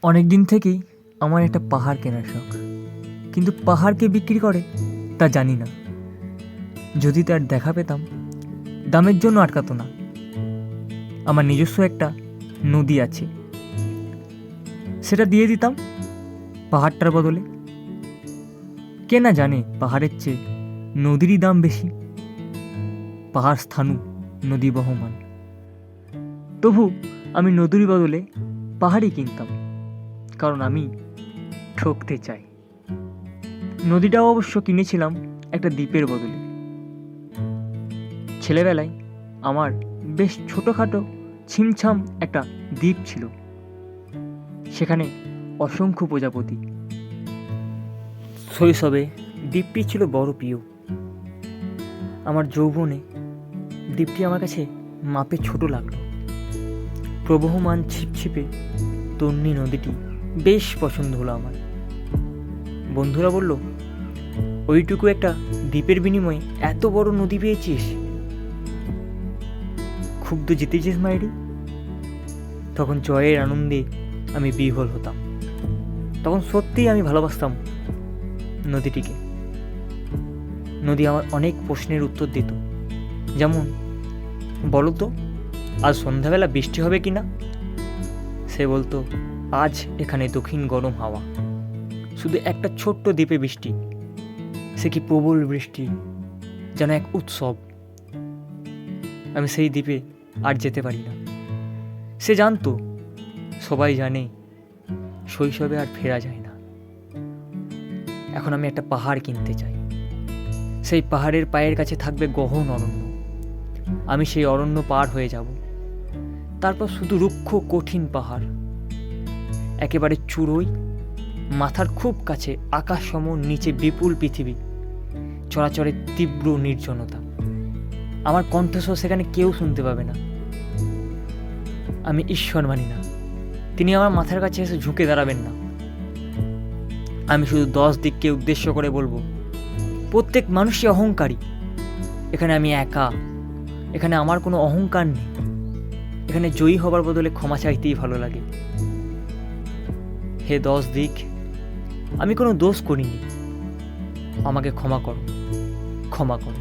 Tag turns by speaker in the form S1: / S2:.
S1: অনেক দিন থেকেই আমার একটা পাহাড় কেনার শখ, কিন্তু পাহাড়কে বিক্রি করে তা জানি না। যদি তার দেখা পেতাম, দামের জন্য আটকাতো না। আমার নিজস্ব একটা নদী আছে, সেটা দিয়ে দিতাম পাহাড়টার বদলে। কে না জানে পাহাড়ের চেয়ে নদীরই দাম বেশি। পাহাড় স্থাণু, নদী বহমান। তবু আমি নদীর বদলে পাহাড়ই কিনতাম, কারণ আমি ঠকতে চাই। নদীটাও অবশ্য কিনেছিলাম একটা দ্বীপের বদলে। ছেলেবেলায় আমার বেশ ছোটোখাটো ছিমছাম একটা দ্বীপ ছিল, সেখানে অসংখ্য প্রজাপতি। শৈশবে দ্বীপটি ছিল বড় প্রিয়। আমার যৌবনে দ্বীপটি আমার কাছে মাপে ছোট লাগলো। প্রবহমান ছিপছিপে তন্বী নদীটি বেশ পছন্দ হলো আমার। বন্ধুরা বলল, ওইটুকু একটা দ্বীপের বিনিময়ে এত বড় নদী পেয়েছিস, খুব তো জিতেছিস মাইরি। তখন জয়ের আনন্দে আমি বিহ্বল হতাম। তখন সত্যিই আমি ভালোবাসতাম নদীটিকে। নদী আমার অনেক প্রশ্নের উত্তর দিত, যেমন, বলো তো আজ সন্ধ্যাবেলা বৃষ্টি হবে কি না? সে বলতো, আজ এখানে দক্ষিণ গরম হাওয়া। শুধু একটা ছোট্ট দ্বীপে বৃষ্টি, সে কি প্রবল বৃষ্টি, যেন এক উৎসব। আমি সেই দ্বীপে আর যেতে পারি না। সে জানতো, সবাই জানে, শৈশবে আর ফেরা যায় না। এখন আমি একটা পাহাড় কিনতে চাই। সেই পাহাড়ের পায়ের কাছে থাকবে গহন অরণ্য। আমি সেই অরণ্য পার হয়ে যাব। তারপর শুধু রুক্ষ কঠিন পাহাড়, একেবারে চূড়োয়, মাথার খুব কাছে আকাশ সম, নিচে বিপুল পৃথিবী, চরাচরের তীব্র নির্জনতা। আমার কণ্ঠস্বর সেখানে কেউ শুনতে পাবে না। আমি ঈশ্বর মানি না, তিনি আমার মাথার কাছে এসে ঝুঁকে দাঁড়াবেন না। আমি শুধু 10 দিককে উদ্দেশ্য করে বলবো, প্রত্যেক মানুষই অহংকারী। এখানে আমি একা। এখানে আমার কোনো অহংকার নেই। এখানে জয়ী হবার বদলে ক্ষমা চাইতেই ভালো লাগে। হে 10 দিক, আমি কোনো দোষ করিনি, আমাকে ক্ষমা করো, ক্ষমা করো।